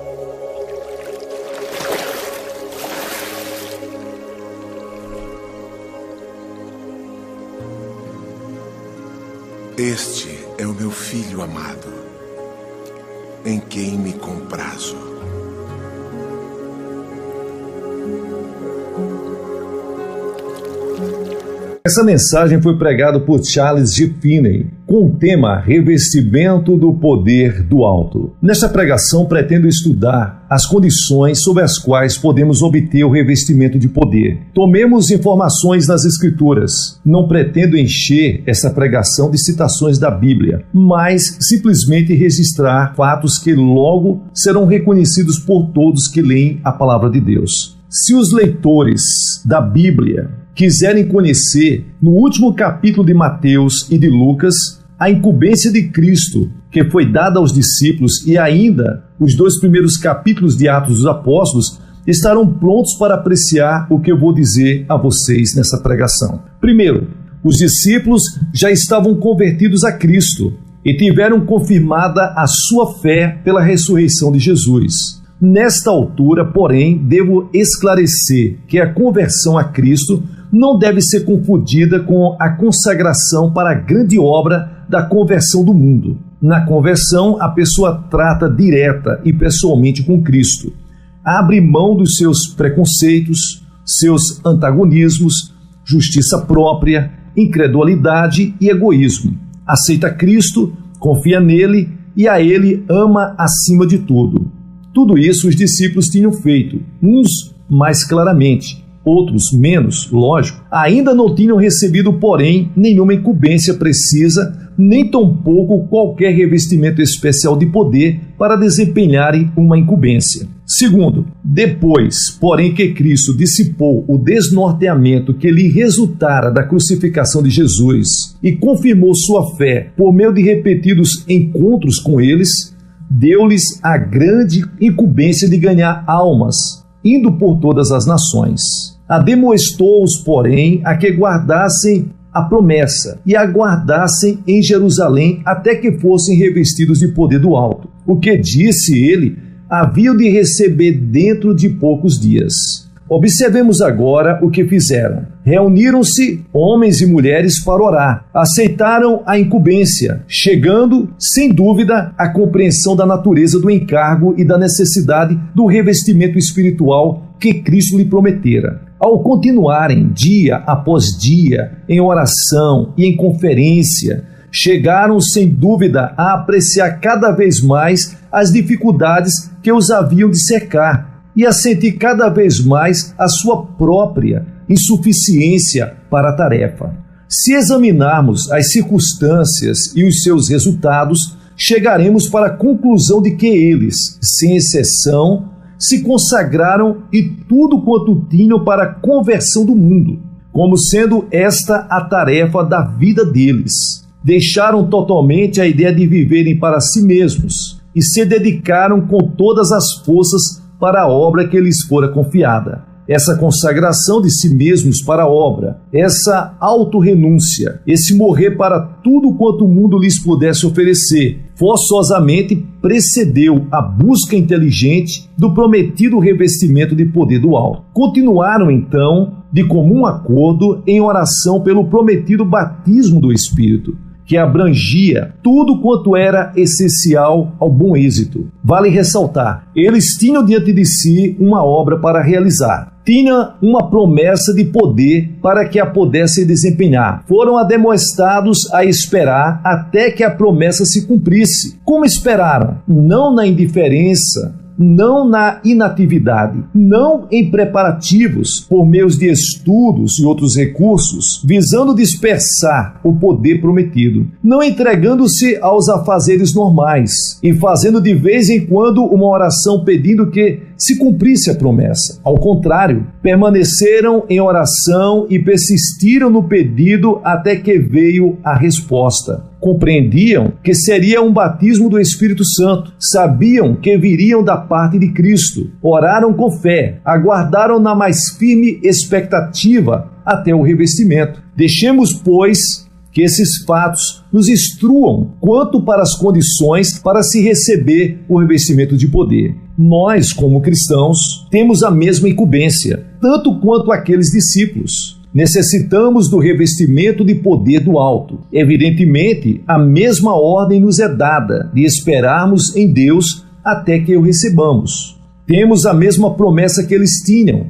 Este é o meu filho amado, em quem me comprazo. Essa mensagem foi pregada por Charles G. Finney, com o tema Revestimento do Poder do Alto. Nesta pregação, pretendo estudar as condições sob as quais podemos obter o revestimento de poder. Tomemos informações nas Escrituras. Não pretendo encher essa pregação de citações da Bíblia, mas simplesmente registrar fatos que logo serão reconhecidos por todos que leem a palavra de Deus. Se os leitores da Bíblia quiserem conhecer, no último capítulo de Mateus e de Lucas, a incumbência de Cristo que foi dada aos discípulos e ainda os 2 primeiros capítulos de Atos dos Apóstolos, estarão prontos para apreciar o que eu vou dizer a vocês nessa pregação. Primeiro, os discípulos já estavam convertidos a Cristo e tiveram confirmada a sua fé pela ressurreição de Jesus. Nesta altura, porém, devo esclarecer que a conversão a Cristo não deve ser confundida com a consagração para a grande obra da conversão do mundo. Na conversão, a pessoa trata direta e pessoalmente com Cristo. Abre mão dos seus preconceitos, seus antagonismos, justiça própria, incredulidade e egoísmo. Aceita Cristo, confia nele e a ele ama acima de tudo. Tudo isso os discípulos tinham feito, uns mais claramente, outros menos, lógico. Ainda não tinham recebido, porém, nenhuma incumbência precisa, nem tampouco qualquer revestimento especial de poder para desempenharem uma incumbência. Segundo, depois, porém, que Cristo dissipou o desnorteamento que lhe resultara da crucificação de Jesus e confirmou sua fé por meio de repetidos encontros com eles, deu-lhes a grande incumbência de ganhar almas, indo por todas as nações. Ademoestou-os, porém, a que guardassem a promessa e aguardassem em Jerusalém até que fossem revestidos de poder do alto. O que disse ele, haviam de receber dentro de poucos dias. Observemos agora o que fizeram. Reuniram-se homens e mulheres para orar. Aceitaram a incumbência, chegando, sem dúvida, à compreensão da natureza do encargo e da necessidade do revestimento espiritual que Cristo lhe prometera. Ao continuarem dia após dia em oração e em conferência, chegaram, sem dúvida, a apreciar cada vez mais as dificuldades que os haviam de cercar e a sentir cada vez mais a sua própria insuficiência para a tarefa. Se examinarmos as circunstâncias e os seus resultados, chegaremos para a conclusão de que eles, sem exceção, se consagraram e tudo quanto tinham para a conversão do mundo, como sendo esta a tarefa da vida deles. Deixaram totalmente a ideia de viverem para si mesmos e se dedicaram com todas as forças para a obra que lhes fora confiada. Essa consagração de si mesmos para a obra, essa autorrenúncia, esse morrer para tudo quanto o mundo lhes pudesse oferecer, forçosamente precedeu a busca inteligente do prometido revestimento de poder do alto. Continuaram, então, de comum acordo, em oração pelo prometido batismo do Espírito, que abrangia tudo quanto era essencial ao bom êxito. Vale ressaltar, eles tinham diante de si uma obra para realizar. Tinham uma promessa de poder para que a pudessem desempenhar. Foram ademoestados a esperar até que a promessa se cumprisse. Como esperaram? Não na indiferença, não na inatividade, não em preparativos por meios de estudos e outros recursos, visando dispersar o poder prometido, não entregando-se aos afazeres normais e fazendo de vez em quando uma oração pedindo que se cumprisse a promessa. Ao contrário, permaneceram em oração e persistiram no pedido até que veio a resposta. Compreendiam que seria um batismo do Espírito Santo, sabiam que viriam da parte de Cristo, oraram com fé, aguardaram na mais firme expectativa até o revestimento. Deixemos, pois, que esses fatos nos instruam quanto para as condições para se receber o revestimento de poder. Nós, como cristãos, temos a mesma incumbência, tanto quanto aqueles discípulos. Necessitamos do revestimento de poder do alto. Evidentemente, a mesma ordem nos é dada de esperarmos em Deus até que o recebamos. Temos a mesma promessa que eles tinham.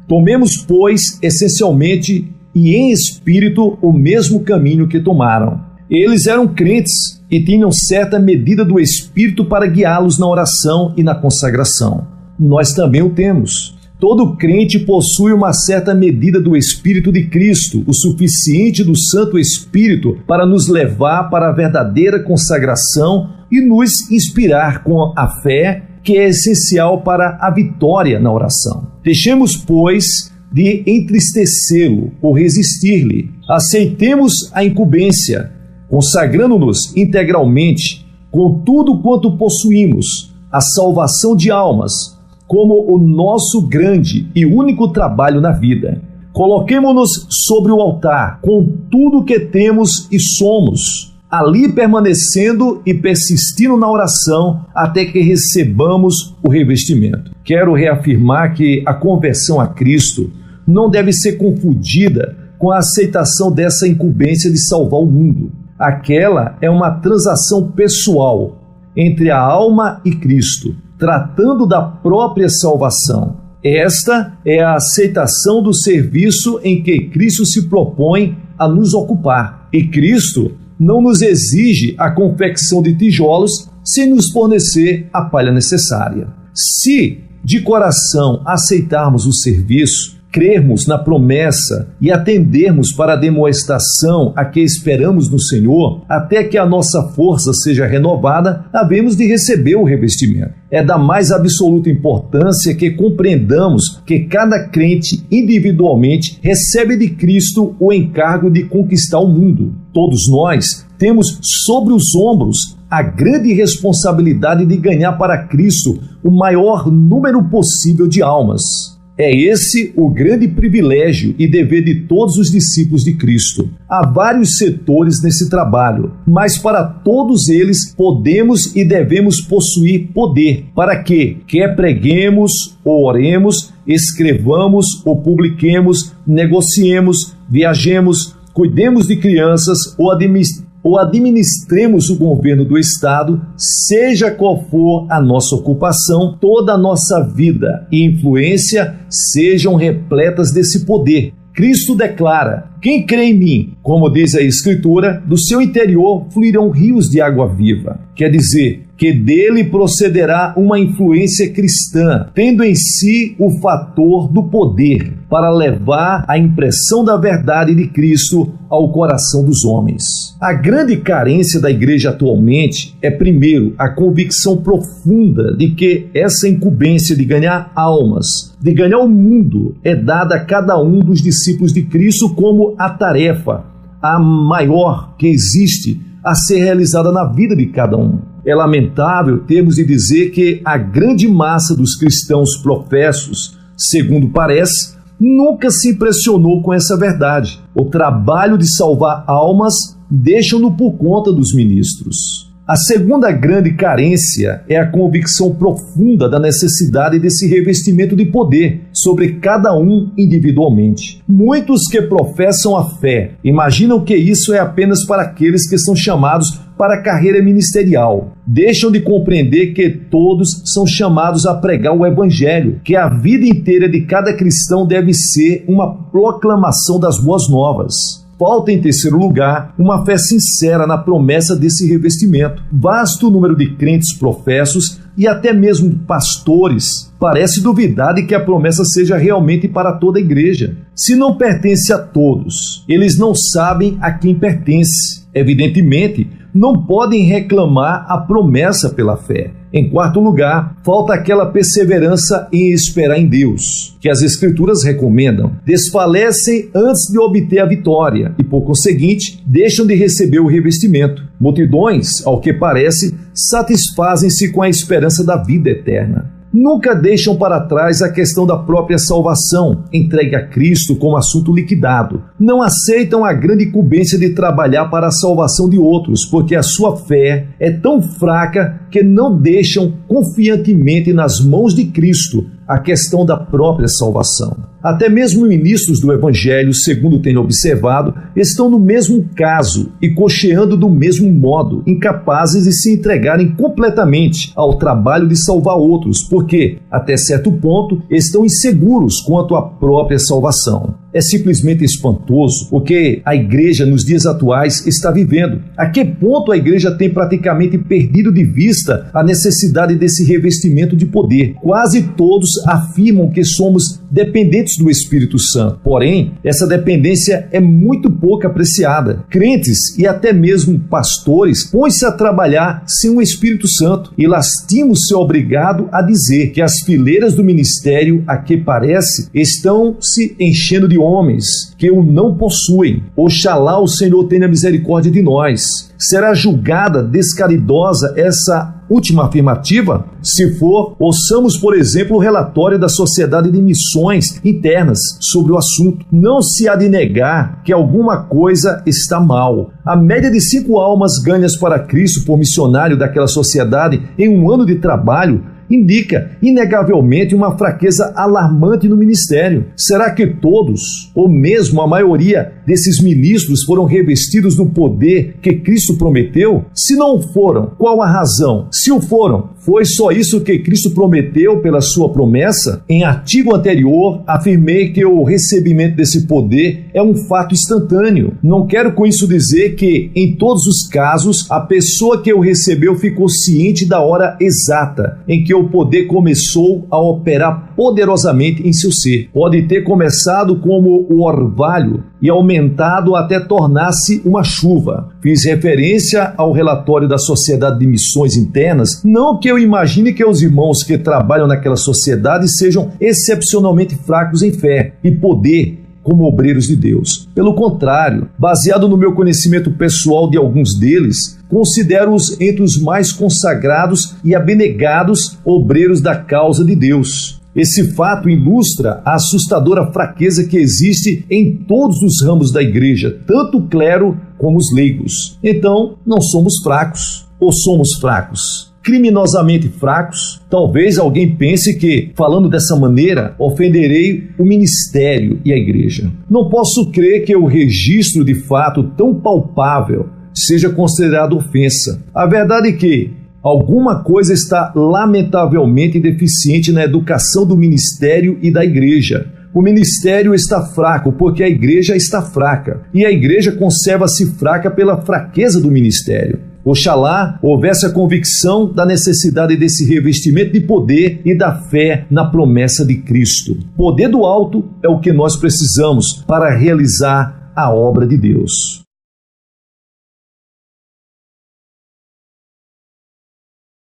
Tomemos, pois, essencialmente e em espírito o mesmo caminho que tomaram. Eles eram crentes e tinham certa medida do Espírito para guiá-los na oração e na consagração. Nós também o temos. Todo crente possui uma certa medida do Espírito de Cristo, o suficiente do Santo Espírito para nos levar para a verdadeira consagração e nos inspirar com a fé que é essencial para a vitória na oração. Deixemos, pois, de entristecê-lo ou resistir-lhe. Aceitemos a incumbência, consagrando-nos integralmente com tudo quanto possuímos, a salvação de almas, como o nosso grande e único trabalho na vida. Coloquemo-nos sobre o altar com tudo que temos e somos, ali permanecendo e persistindo na oração até que recebamos o revestimento. Quero reafirmar que a conversão a Cristo não deve ser confundida com a aceitação dessa incumbência de salvar o mundo. Aquela é uma transação pessoal entre a alma e Cristo, tratando da própria salvação. Esta é a aceitação do serviço em que Cristo se propõe a nos ocupar. E Cristo não nos exige a confecção de tijolos sem nos fornecer a palha necessária. Se, de coração, aceitarmos o serviço, crermos na promessa e atendermos para a demonstração a que esperamos no Senhor, até que a nossa força seja renovada, havemos de receber o revestimento. É da mais absoluta importância que compreendamos que cada crente individualmente recebe de Cristo o encargo de conquistar o mundo. Todos nós temos sobre os ombros a grande responsabilidade de ganhar para Cristo o maior número possível de almas. É esse o grande privilégio e dever de todos os discípulos de Cristo. Há vários setores nesse trabalho, mas para todos eles podemos e devemos possuir poder, para que, quer preguemos ou oremos, escrevamos ou publiquemos, negociemos, viajemos, cuidemos de crianças ou administremos o governo do Estado, seja qual for a nossa ocupação, toda a nossa vida e influência sejam repletas desse poder. Cristo declara: quem crê em mim, como diz a Escritura, do seu interior fluirão rios de água viva. Quer dizer, que dele procederá uma influência cristã, tendo em si o fator do poder para levar a impressão da verdade de Cristo ao coração dos homens. A grande carência da igreja atualmente é, primeiro, a convicção profunda de que essa incumbência de ganhar almas, de ganhar o mundo, é dada a cada um dos discípulos de Cristo como a tarefa, a maior que existe a ser realizada na vida de cada um. É lamentável termos de dizer que a grande massa dos cristãos professos, segundo parece, nunca se impressionou com essa verdade. O trabalho de salvar almas deixam-no por conta dos ministros. A segunda grande carência é a convicção profunda da necessidade desse revestimento de poder sobre cada um individualmente. Muitos que professam a fé imaginam que isso é apenas para aqueles que são chamados para a carreira ministerial. Deixam de compreender que todos são chamados a pregar o Evangelho, que a vida inteira de cada cristão deve ser uma proclamação das boas novas. Falta, em terceiro lugar, uma fé sincera na promessa desse revestimento. Vasto número de crentes professos e até mesmo pastores parece duvidar de que a promessa seja realmente para toda a igreja. Se não pertence a todos, eles não sabem a quem pertence. Evidentemente, não podem reclamar a promessa pela fé. Em quarto lugar, falta aquela perseverança em esperar em Deus, que as Escrituras recomendam. Desfalecem antes de obter a vitória e, por conseguinte, deixam de receber o revestimento. Multidões, ao que parece, satisfazem-se com a esperança da vida eterna. Nunca deixam para trás a questão da própria salvação, entregue a Cristo como assunto liquidado, não aceitam a grande incumbência de trabalhar para a salvação de outros, porque a sua fé é tão fraca que não deixam confiantemente nas mãos de Cristo a questão da própria salvação. Até mesmo ministros do Evangelho, segundo tenho observado, estão no mesmo caso e cocheando do mesmo modo, incapazes de se entregarem completamente ao trabalho de salvar outros, porque, até certo ponto, estão inseguros quanto à própria salvação. É simplesmente espantoso o que a igreja nos dias atuais está vivendo. A que ponto a igreja tem praticamente perdido de vista a necessidade desse revestimento de poder? Quase todos afirmam que somos dependentes do Espírito Santo. Porém, essa dependência é muito pouco apreciada. Crentes e até mesmo pastores põem-se a trabalhar sem o Espírito Santo e lastimam-se obrigado a dizer que as fileiras do ministério, a que parece, estão se enchendo de homens que o não possuem. Oxalá o Senhor tenha misericórdia de nós. Será julgada descaridosa essa última afirmativa? Se for, ouçamos, por exemplo, o relatório da Sociedade de Missões Internas sobre o assunto. Não se há de negar que alguma coisa está mal. A média de 5 almas ganhas para Cristo por missionário daquela sociedade em um ano de trabalho indica, inegavelmente, uma fraqueza alarmante no ministério. Será que todos, ou mesmo a maioria desses ministros foram revestidos do poder que Cristo prometeu? Se não foram, qual a razão? Se o foram, foi só isso que Cristo prometeu pela sua promessa? Em artigo anterior, afirmei que o recebimento desse poder é um fato instantâneo. Não quero com isso dizer que, em todos os casos, a pessoa que o recebeu ficou ciente da hora exata em que o poder começou a operar poderosamente em seu ser. Pode ter começado como o orvalho e aumentado até tornar-se uma chuva. Fiz referência ao relatório da Sociedade de Missões Internas, não que eu imagine que os irmãos que trabalham naquela sociedade sejam excepcionalmente fracos em fé e poder como obreiros de Deus. Pelo contrário, baseado no meu conhecimento pessoal de alguns deles, considero-os entre os mais consagrados e abnegados obreiros da causa de Deus. Esse fato ilustra a assustadora fraqueza que existe em todos os ramos da igreja, tanto o clero como os leigos. Então, não somos fracos, ou somos fracos? Criminosamente fracos? Talvez alguém pense que, falando dessa maneira, ofenderei o ministério e a igreja. Não posso crer que o registro de fato tão palpável seja considerado ofensa. A verdade é que alguma coisa está lamentavelmente deficiente na educação do ministério e da igreja. O ministério está fraco porque a igreja está fraca, e a igreja conserva-se fraca pela fraqueza do ministério. Oxalá houvesse a convicção da necessidade desse revestimento de poder e da fé na promessa de Cristo. Poder do alto é o que nós precisamos para realizar a obra de Deus.